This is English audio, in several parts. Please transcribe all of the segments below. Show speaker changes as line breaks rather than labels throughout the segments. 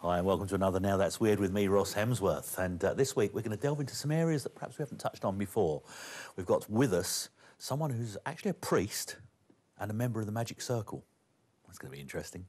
Hi and welcome to another Now That's Weird with me, Ross Hemsworth. And this week we're going to delve into some areas that perhaps we haven't touched on before. We've got with us someone who's actually a priest and a member of the Magic Circle. That's going to be interesting.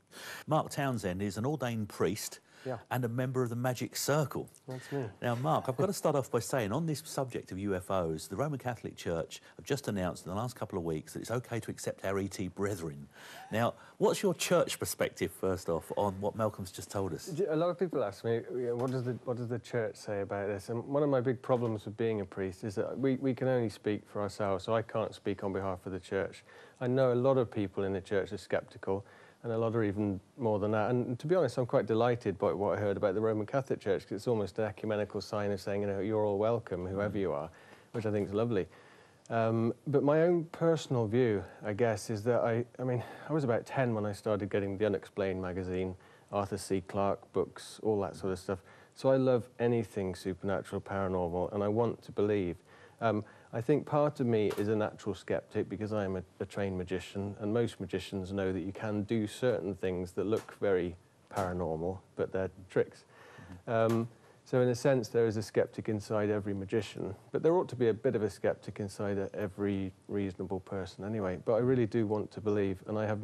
Mark Townsend is an ordained priest and a member of the Magic Circle.
That's me.
Now, Mark, I've got to start off by saying, on this subject of UFOs, the Roman Catholic Church have just announced in the last couple of weeks that it's OK to accept our ET brethren. Now, what's your church perspective, first off, on what Malcolm's just told us?
A lot of people ask me, what does the church say about this? And one of my big problems with being a priest is that we can only speak for ourselves, so I can't speak on behalf of the church. I know a lot of people in the church are sceptical, and a lot are even more than that. And to be honest, I'm quite delighted by what I heard about the Roman Catholic Church, because it's almost an ecumenical sign of saying, you know, you're all welcome, whoever you are, which I think is lovely. But my own personal view, I guess, is that I was about 10 when I started getting the Unexplained magazine, Arthur C. Clarke books, all that sort of stuff. So I love anything supernatural, paranormal, and I want to believe. I think part of me is a natural skeptic because I'm a trained magician, and most magicians know that you can do certain things that look very paranormal, but they're tricks. So in a sense, there is a skeptic inside every magician, but there ought to be a bit of a skeptic inside every reasonable person anyway. But I really do want to believe, and I have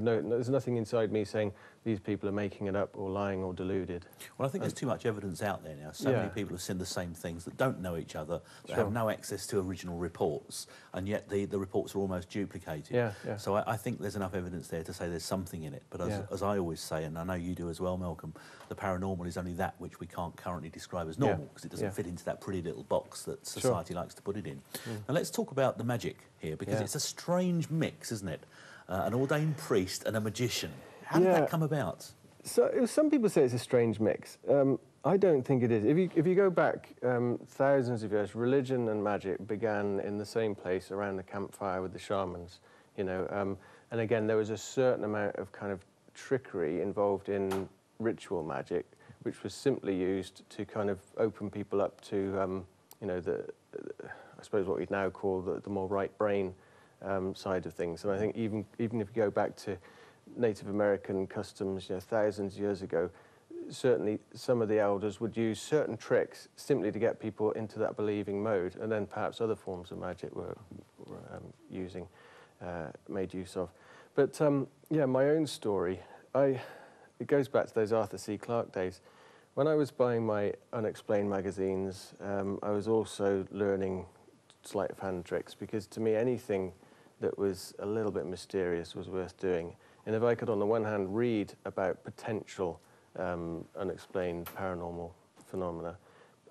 there's nothing inside me saying these people are making it up or lying or deluded.
Well, I think there's too much evidence out there now. So many people have seen the same things that don't know each other, that have no access to original reports, and yet the reports are almost duplicated. So I think there's enough evidence there to say there's something in it. But as I always say, and I know you do as well, Malcolm, the paranormal is only that which we can't currently describe as normal, because it doesn't fit into that pretty little box that society likes to put it in. Now let's talk about the magic here, because it's a strange mix, isn't it? An ordained priest and a magician. How did that come about?
So some people say it's a strange mix. I don't think it is. If you go back thousands of years, religion and magic began in the same place around the campfire with the shamans, you know. And again, there was a certain amount of kind of trickery involved in ritual magic, which was simply used to kind of open people up to, you know, I suppose what we'd now call the more right brain side of things. And I think even if you go back to Native American customs, you know, thousands of years ago, certainly some of the elders would use certain tricks simply to get people into that believing mode, and then perhaps other forms of magic were made use of. But yeah, my own story, it goes back to those Arthur C. Clarke days. When I was buying my Unexplained magazines, I was also learning sleight of hand tricks, because to me anything that was a little bit mysterious was worth doing. And if I could, on the one hand, read about potential unexplained paranormal phenomena,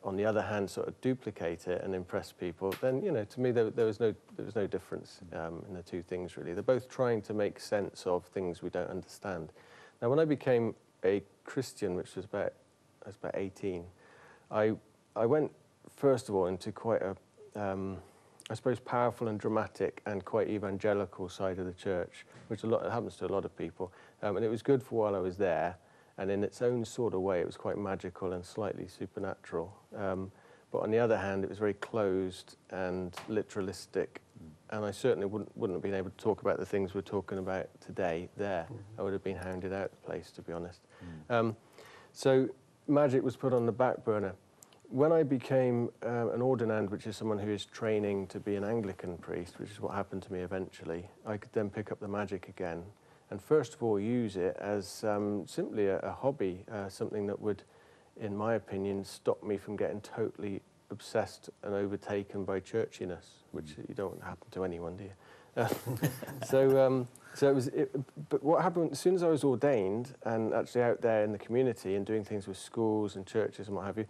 on the other hand, sort of duplicate it and impress people, then, you know, to me there was no difference in the two things, really. They're both trying to make sense of things we don't understand. Now, when I became a Christian, which was I was about 18, I went, first of all, into quite a I suppose, powerful and dramatic and quite evangelical side of the church, which happens to a lot of people. And it was good for while I was there, and in its own sort of way, it was quite magical and slightly supernatural. But on the other hand, it was very closed and literalistic, and I certainly wouldn't have been able to talk about the things we're talking about today there. I would have been hounded out of the place, to be honest. So magic was put on the back burner. When I became an ordinand, which is someone who is training to be an Anglican priest, which is what happened to me eventually, I could then pick up the magic again, and first of all use it as simply a hobby, something that would, in my opinion, stop me from getting totally obsessed and overtaken by churchiness, which you don't want to happen to anyone, do you? So it was. But what happened as soon as I was ordained and actually out there in the community and doing things with schools and churches and what have you,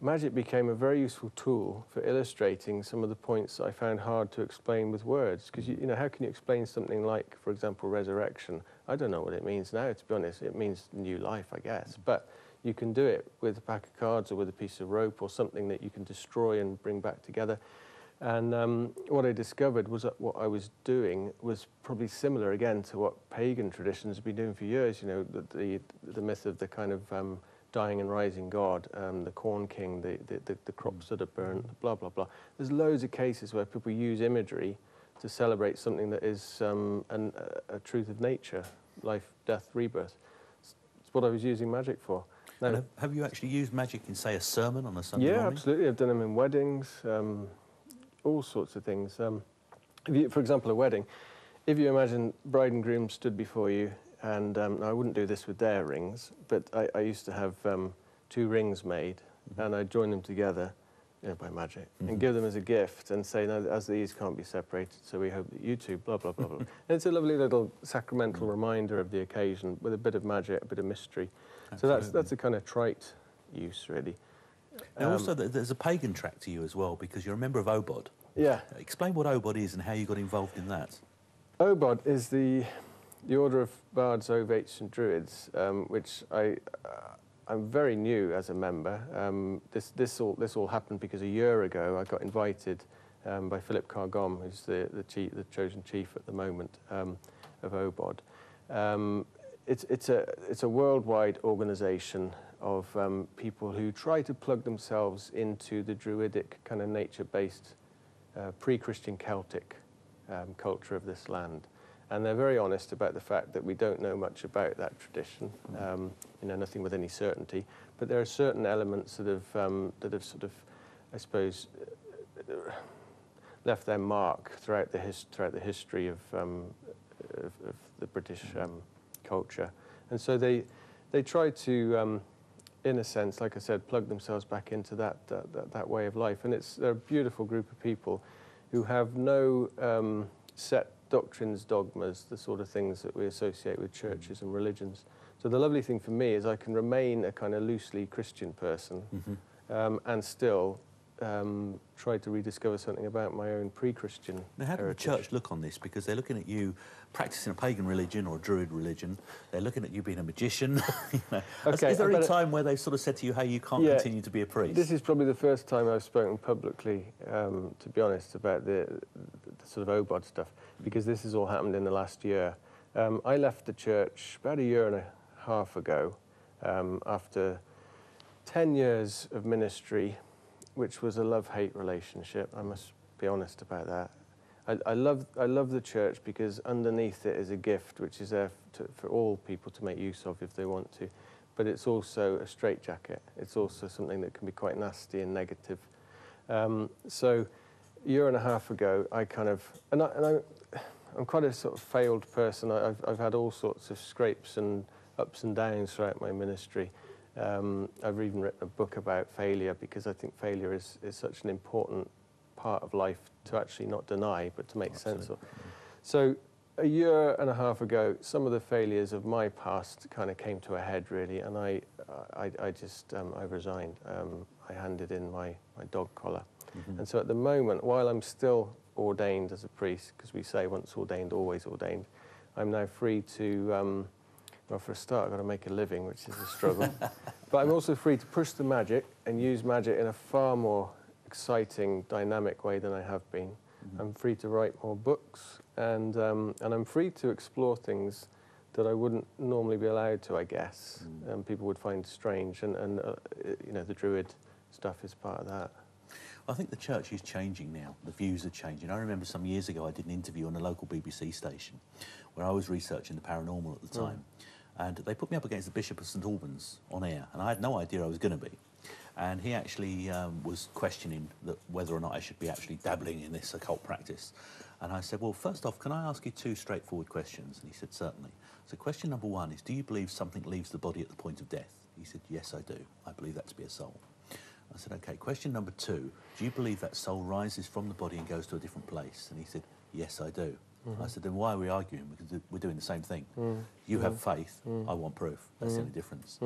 magic became a very useful tool for illustrating some of the points that I found hard to explain with words. Because, you know, how can you explain something like, for example, resurrection? I don't know what it means now, to be honest. It means new life, I guess. But you can do it with a pack of cards or with a piece of rope or something that you can destroy and bring back together. And what I discovered was that what I was doing was probably similar, again, to what pagan traditions have been doing for years. You know, the myth of the kind of dying and rising God, the corn king, the crops that are burnt, blah, blah, blah. There's loads of cases where people use imagery to celebrate something that is a truth of nature, life, death, rebirth. what I was using magic for. Now,
have you actually used magic in, say, a sermon on a Sunday
morning?
Yeah,
absolutely. I've done them in weddings, all sorts of things. For example, a wedding, if you imagine bride and groom stood before you, and I wouldn't do this with their rings, but I used to have 2 rings made, and I'd join them together, by magic, and give them as a gift, and say, no, as these can't be separated, so we hope that you two, blah, blah, blah, blah. And it's a lovely little sacramental reminder of the occasion with a bit of magic, a bit of mystery. Absolutely. So that's a kind of trite use, really.
Now, also, there's a pagan track to you as well, because you're a member of OBOD.
Yeah.
Explain what OBOD is and how you got involved in that.
OBOD is the Order of Bards, Ovates and Druids, which I'm very new as a member. This all happened because a year ago I got invited by Philip Cargom, who's the chosen chief at the moment of OBOD. It's a worldwide organisation of people who try to plug themselves into the Druidic kind of nature-based pre-Christian Celtic culture of this land. And they're very honest about the fact that we don't know much about that tradition, nothing with any certainty. But there are certain elements that have sort of, I suppose, left their mark throughout the history of the British culture. And so they try to, in a sense, like I said, plug themselves back into that way of life. And they're a beautiful group of people who have no set doctrines, dogmas, the sort of things that we associate with churches and religions. So the lovely thing for me is I can remain a kind of loosely Christian person and still try to rediscover something about my own pre-Christian
Now, how did the church look on this? Because they're looking at you practicing a pagan religion or a druid religion. They're looking at you being a magician. Okay, is there any time where they sort of said to you, hey, you can't continue to be a priest?
This is probably the first time I've spoken publicly, to be honest, about the sort of OBOD stuff, because this has all happened in the last year. I left the church about a year and a half ago after 10 years of ministry, which was a love-hate relationship. I must be honest about that. I love the church because underneath it is a gift which is there for all people to make use of if they want to. But it's also a straitjacket. It's also something that can be quite nasty and negative. So a year and a half ago, I kind of... I'm quite a sort of failed person. I've had all sorts of scrapes and ups and downs throughout my ministry. I've even written a book about failure because I think failure is such an important part of life to actually not deny, but to make sense of. So a year and a half ago, some of the failures of my past kind of came to a head, really, and I resigned. I handed in my dog collar. And so at the moment, while I'm still ordained as a priest, because we say once ordained, always ordained, I'm now free to... well, for a start, I've got to make a living, which is a struggle. But I'm also free to push the magic and use magic in a far more exciting, dynamic way than I have been. I'm free to write more books, and I'm free to explore things that I wouldn't normally be allowed to, I guess. People would find strange, and the Druid stuff is part of that.
I think the church is changing now. The views are changing. I remember some years ago I did an interview on a local BBC station where I was researching the paranormal at the time. And they put me up against the Bishop of St Albans on air, and I had no idea I was going to be. And he actually was questioning whether or not I should be actually dabbling in this occult practice. And I said, well, first off, can I ask you 2 straightforward questions? And he said, certainly. So question number 1 is, do you believe something leaves the body at the point of death? He said, yes, I do. I believe that to be a soul. I said, okay, question number 2, do you believe that soul rises from the body and goes to a different place? And he said, yes, I do. I said, then why are we arguing? Because we're doing the same thing. You have faith, I want proof. That's the only difference.